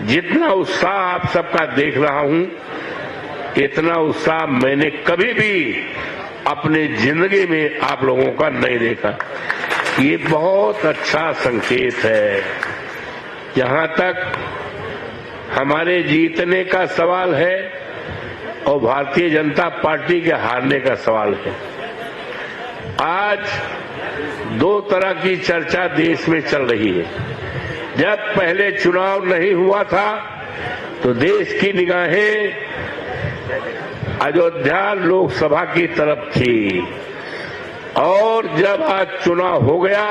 जितना उत्साह आप सबका देख रहा हूं, इतना उत्साह मैंने कभी भी अपने जिंदगी में आप लोगों का नहीं देखा। ये बहुत अच्छा संकेत है। जहां तक हमारे जीतने का सवाल है और भारतीय जनता पार्टी के हारने का सवाल है, आज दो तरह की चर्चा देश में चल रही है। जब पहले चुनाव नहीं हुआ था तो देश की निगाहें अयोध्या लोकसभा की तरफ थी, और जब आज चुनाव हो गया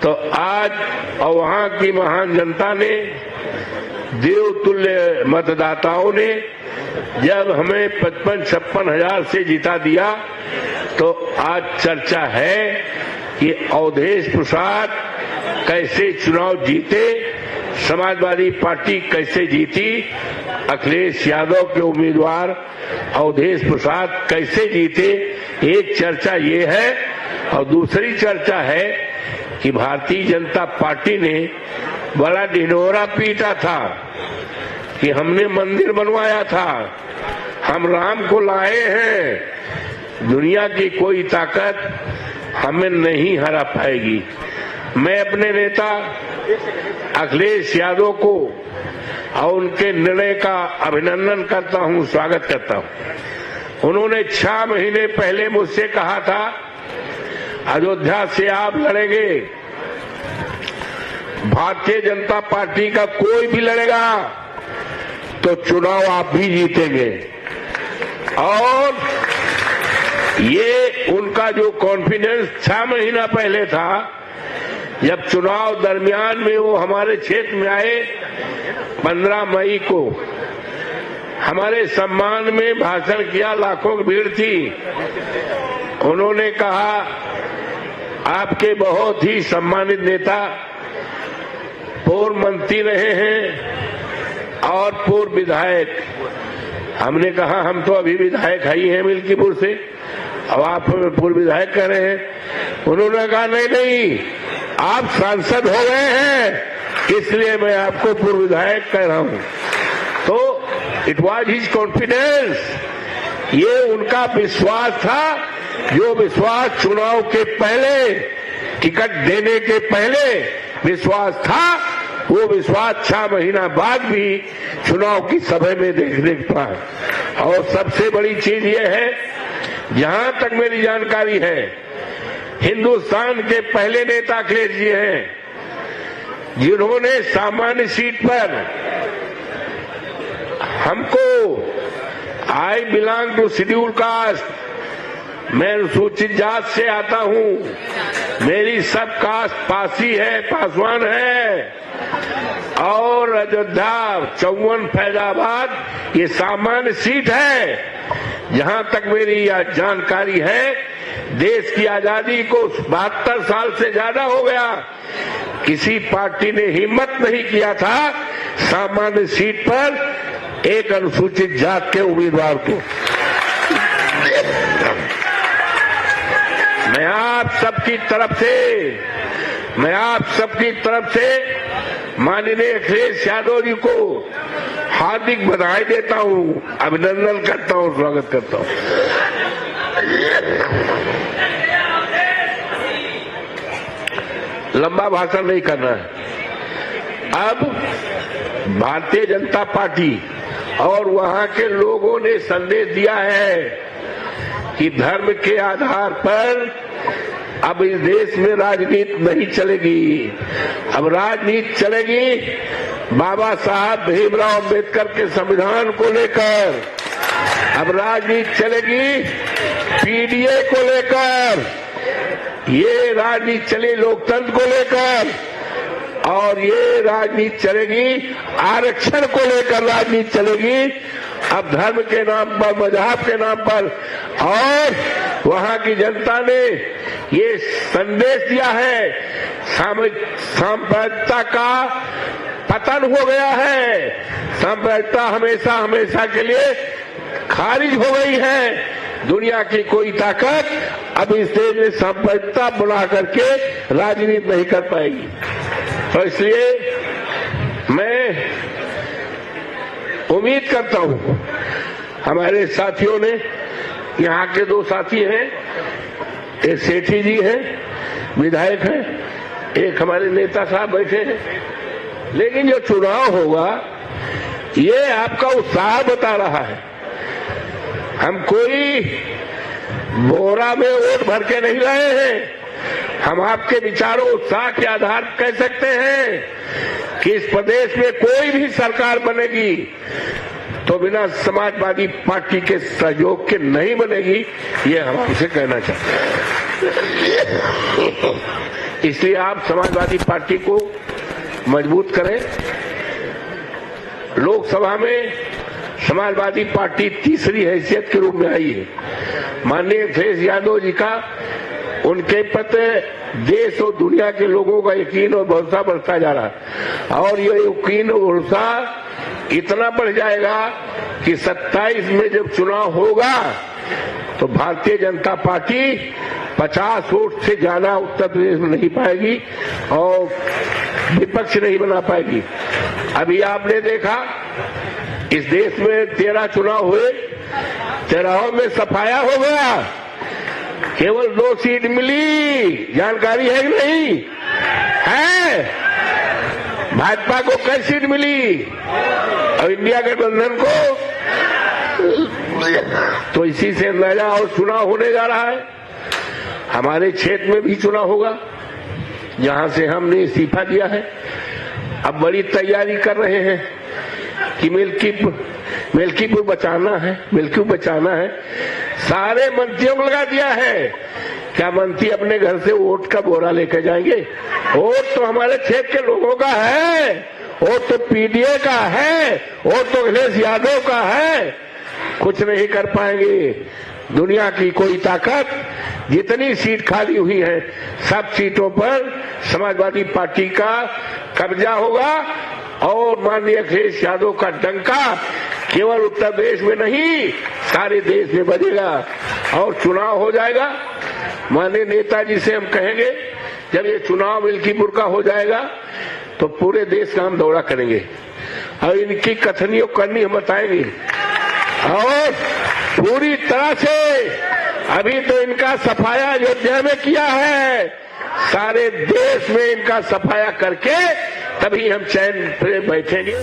तो आज और वहां की महान जनता ने, देवतुल्य मतदाताओं ने जब हमें 55-56 हजार से जिता दिया, तो आज चर्चा है कि अवधेश प्रसाद कैसे चुनाव जीते, समाजवादी पार्टी कैसे जीती, अखिलेश यादव के उम्मीदवार अवधेश प्रसाद कैसे जीते। एक चर्चा ये है, और दूसरी चर्चा है कि भारतीय जनता पार्टी ने बड़ा ढिंढोरा पीटा था कि हमने मंदिर बनवाया था, हम राम को लाए हैं, दुनिया की कोई ताकत हमें नहीं हरा पाएगी। मैं अपने नेता अखिलेश यादव को और उनके निर्णय का अभिनंदन करता हूं, स्वागत करता हूं। उन्होंने 6 महीने पहले मुझसे कहा था, अयोध्या से आप लड़ेंगे, भारतीय जनता पार्टी का कोई भी लड़ेगा तो चुनाव आप भी जीतेंगे। और ये उनका जो कॉन्फिडेंस 6 महीना पहले था, जब चुनाव दरमियान में वो हमारे क्षेत्र में आए 15 मई को, हमारे सम्मान में भाषण किया, लाखों की भीड़ थी। उन्होंने कहा, आपके बहुत ही सम्मानित नेता पूर्व मंत्री रहे हैं और पूर्व विधायक। हमने कहा, हम तो अभी विधायक ही हैं मिल्कीपुर से, अब आप हमें पूर्व विधायक कह रहे हैं। उन्होंने कहा, नहीं नहीं, आप सांसद हो गए हैं, इसलिए मैं आपको पूर्व विधायक कह रहा हूं। तो इट वॉज हिज कॉन्फिडेंस, ये उनका विश्वास था, जो विश्वास चुनाव के पहले, टिकट देने के पहले विश्वास था, वो विश्वास 6 महीना बाद भी चुनाव की सभा में देखने पाए। और सबसे बड़ी चीज ये है, जहां तक मेरी जानकारी है, हिंदुस्तान के पहले नेता अखिलेश जी हैं जिन्होंने सामान्य सीट पर हमको, I belong to schedule caste, मैं अनुसूचित जात से आता हूं, मेरी सब कास्ट पासी है, पासवान है, और अयोध्या 54 फैजाबाद ये सामान्य सीट है। जहां तक मेरी यह जानकारी है, देश की आजादी को 72 साल से ज्यादा हो गया, किसी पार्टी ने हिम्मत नहीं किया था सामान्य सीट पर एक अनुसूचित जात के उम्मीदवार को। मैं आप सबकी तरफ से माननीय अखिलेश यादव जी को हार्दिक बधाई देता हूं, अभिनंदन करता हूं, स्वागत करता हूं। लंबा भाषण नहीं करना है। अब भारतीय जनता पार्टी और वहां के लोगों ने संदेश दिया है कि धर्म के आधार पर अब इस देश में राजनीति नहीं चलेगी। अब राजनीति चलेगी बाबा साहब भीमराव अंबेडकर के संविधान को लेकर, अब राजनीति चलेगी पीडीए को लेकर, ये राजनीति चली लोकतंत्र को लेकर, और ये राजनीति चलेगी आरक्षण को लेकर, राजनीति चलेगी अब धर्म के नाम पर, मजहब के नाम पर। और वहां की जनता ने ये संदेश दिया है, सांप्रदायिकता का पतन हो गया है, सांप्रदायिकता हमेशा हमेशा के लिए खारिज हो गई है। दुनिया की कोई ताकत अब इस देश में सांप्रदायिकता बना करके राजनीति नहीं कर पाएगी। तो इसलिए मैं उम्मीद करता हूं हमारे साथियों ने, यहाँ के दो साथी हैं, एक सेठी जी हैं, विधायक हैं, एक हमारे नेता साहब बैठे हैं, लेकिन जो चुनाव होगा ये आपका उत्साह बता रहा है। हम कोई बोरा में वोट भर के नहीं लाए हैं। हम आपके विचारों उत्साह के आधार पर कह सकते हैं कि इस प्रदेश में कोई भी सरकार बनेगी तो बिना समाजवादी पार्टी के सहयोग के नहीं बनेगी, ये हम आपसे कहना चाहते हैं। इसलिए आप समाजवादी पार्टी को मजबूत करें। लोकसभा में समाजवादी पार्टी तीसरी हैसियत के रूप में आई है। माननीय अखिलेश यादव जी का उनके प्रति देश और दुनिया के लोगों का यकीन और भरोसा बढ़ता जा रहा है, और ये यकीन और भरोसा इतना बढ़ जाएगा कि 27 में जब चुनाव होगा तो भारतीय जनता पार्टी 50 वोट से ज्यादा उत्तर प्रदेश में नहीं पाएगी और विपक्ष नहीं बना पाएगी। अभी आपने देखा इस देश में 13 चुनाव हुए, 13 में सफाया हो गया, केवल 2 सीट मिली। जानकारी है कि नहीं है? भाजपा को कई सीट मिली और इंडिया गठबंधन को? तो इसी से अंदाजा और चुनाव होने जा रहा है। हमारे क्षेत्र में भी चुनाव होगा जहां से हमने इस्तीफा दिया है। अब बड़ी तैयारी कर रहे हैं कि मिल्कीपुर बचाना है, मिल्कीपुर बचाना है। सारे मंत्रियों को लगा दिया है। क्या मंत्री अपने घर से वोट का बोरा लेकर जाएंगे? वोट तो हमारे क्षेत्र के लोगों का है, वोट तो पीडीए का है, वोट तो अखिलेश यादव का है। कुछ नहीं कर पाएंगे। दुनिया की कोई ताकत, जितनी सीट खाली हुई है सब सीटों पर समाजवादी पार्टी का कब्जा होगा और माननीय अखिलेश यादव का डंका केवल उत्तर प्रदेश में नहीं सारे देश में बजेगा और चुनाव हो जाएगा। माननीय नेताजी से हम कहेंगे जब ये चुनाव मिल्कीपुर का हो जाएगा तो पूरे देश का हम दौरा करेंगे और इनकी कथनियों करनी हम बताएंगे और पूरी तरह से अभी तो इनका सफाया अयोध्या में किया है, सारे देश में इनका सफाया करके तभी हम चैन से बैठेंगे।